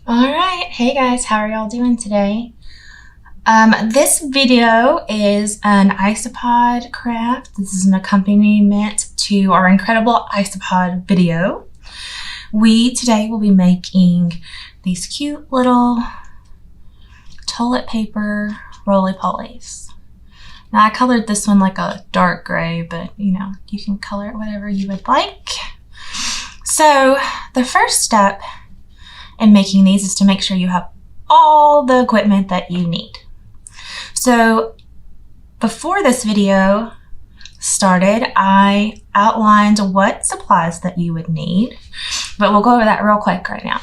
All right, hey guys, how are y'all doing today? This video is an Isopod craft. This is an accompaniment to our incredible Isopod video. We today will be making these cute little toilet paper Roly Polys. Now I colored this one like a dark gray, but you know, you can color it whatever you would like. So the first step in making these is to make sure you have all the equipment that you need. So before this video started, I outlined what supplies that you would need, but we'll go over that real quick right now.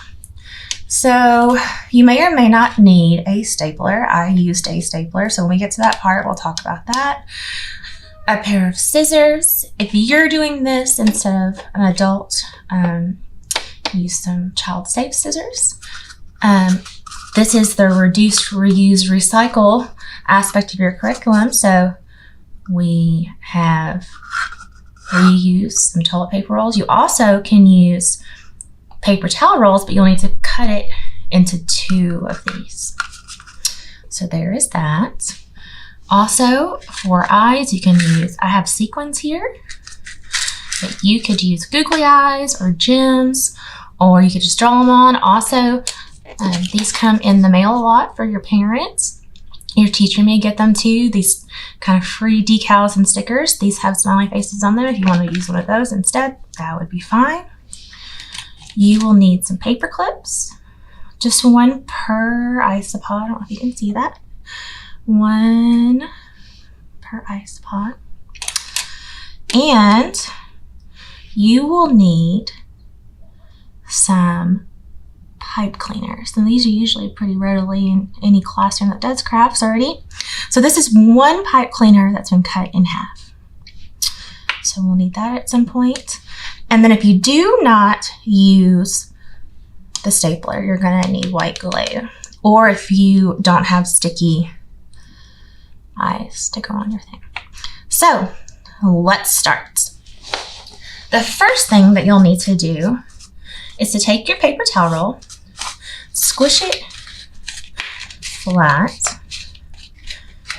So you may or may not need a stapler. I used a stapler, so when we get to that part, we'll talk about that. A pair of scissors. If you're doing this instead of an adult, use some child-safe scissors. This is the reduce, reuse, recycle aspect of your curriculum. So we have reuse some toilet paper rolls. You also can use paper towel rolls, but you'll need to cut it into 2 of these. So there is that. Also, for eyes, you can use, I have sequins here, but you could use googly eyes or gems, or you could just draw them on. Also, these come in the mail a lot for your parents. Your teacher may get them too. These kind of free decals and stickers. These have smiley faces on them. If you want to use one of those instead, that would be fine. You will need some paper clips, just 1 per Isopod. I don't know if you can see that. 1 per Isopod. And you will need some pipe cleaners. And these are usually pretty readily in any classroom that does crafts already. So this is 1 pipe cleaner that's been cut in half. So we'll need that at some point. And then if you do not use the stapler, you're gonna need white glue. Or if you don't have sticky eye sticker on your thing. So let's start. The first thing that you'll need to do is to take your paper towel roll, squish it flat.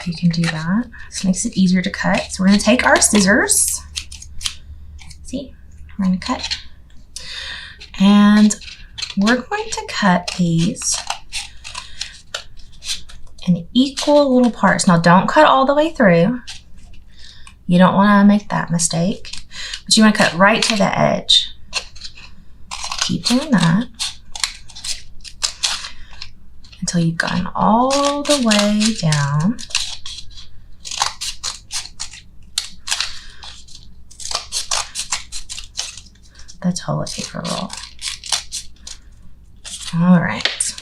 You can do that. This makes it easier to cut. So we're going to take our scissors. See, we're going to cut. And we're going to cut these in equal little parts. Now don't cut all the way through. You don't want to make that mistake. But you want to cut right to the edge. Keep doing that until you've gotten all the way down. The toilet paper roll. All right.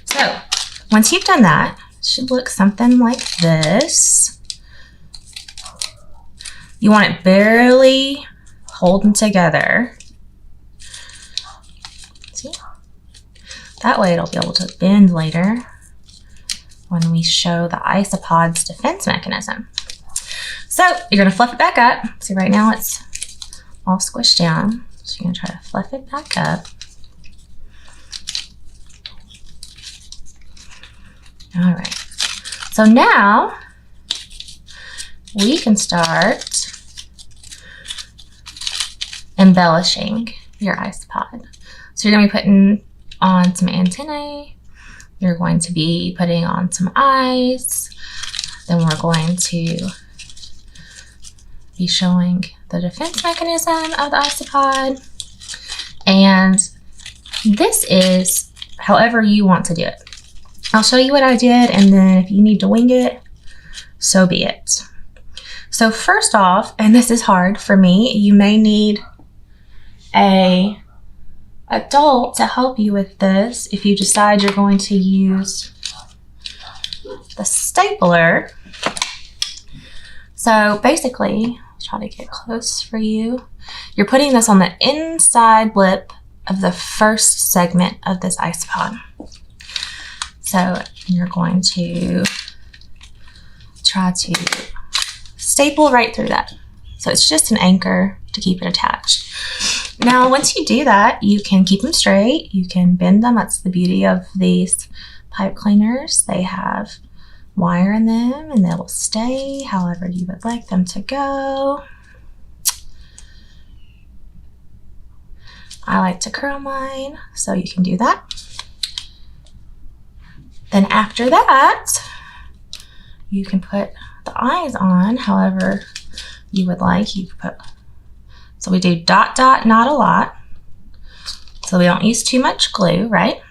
So once you've done that, it should look something like this. You want it barely holding together. See? That way it'll be able to bend later when we show the Isopod's defense mechanism. So you're going to fluff it back up. See, right now it's all squished down. So you're going to try to fluff it back up. All right. So now we can start embellishing your ice pod. So you're going to be putting on some antennae. You're going to be putting on some eyes. Then we're going to be showing the defense mechanism of the Isopod. And this is however you want to do it. I'll show you what I did, and then if you need to wing it, so be it. So first off, and this is hard for me, you may need an adult to help you with this if you decide you're going to use the stapler. So basically, I'll try to get close for you. You're putting this on the inside lip of the first segment of this Isopod. So you're going to try to staple right through that. So it's just an anchor to keep it attached. Now, once you do that, you can keep them straight. You can bend them. That's the beauty of these pipe cleaners. They have wire in them and they will stay however you would like them to go. I like to curl mine, so you can do that. Then after that, you can put the eyes on however you would like. You put, so we do dot, dot, not a lot. So we don't use too much glue, right?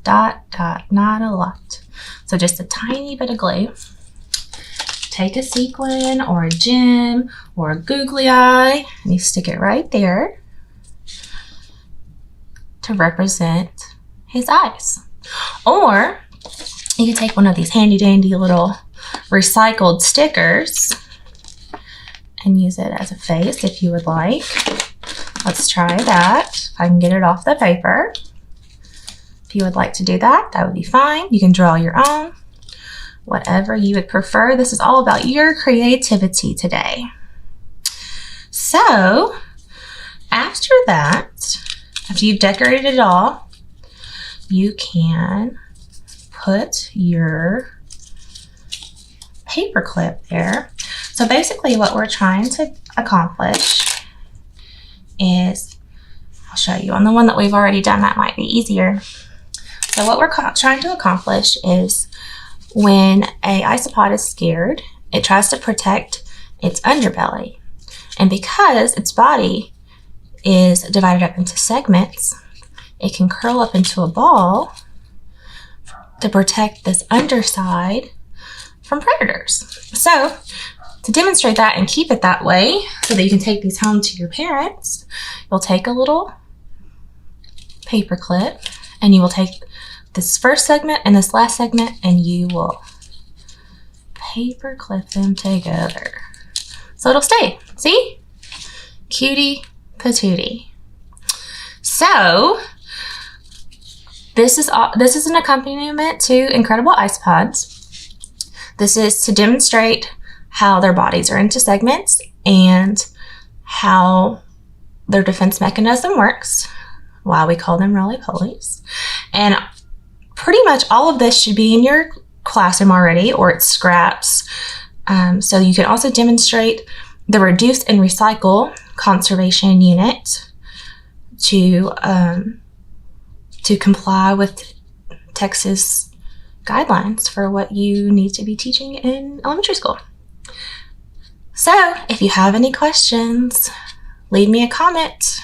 Dot, dot, not a lot. So just a tiny bit of glue. Take a sequin or a gem or a googly eye and you stick it right there to represent his eyes. Or you can take one of these handy dandy little recycled stickers and use it as a face if you would like. Let's try that. If I can get it off the paper. If you would like to do that, that would be fine. You can draw your own, whatever you would prefer. This is all about your creativity today. So after that, after you've decorated it all, you can put your paper clip there. So basically what we're trying to accomplish is, I'll show you on the one that we've already done, that might be easier. So what we're trying to accomplish is when a isopod is scared, it tries to protect its underbelly. And because its body is divided up into segments, it can curl up into a ball to protect this underside from predators. So to demonstrate that and keep it that way so that you can take these home to your parents, you'll take a little paper clip and you will take this first segment and this last segment and you will paper clip them together. So it'll stay, see? Cutie patootie. So this is an accompaniment to Incredible Ice Pods. This is to demonstrate how their bodies are into segments and how their defense mechanism works, why we call them Roly Polys. And pretty much all of this should be in your classroom already, or it's scraps. So you can also demonstrate the reduce and recycle conservation unit to comply with Texas guidelines for what you need to be teaching in elementary school. So if you have any questions, leave me a comment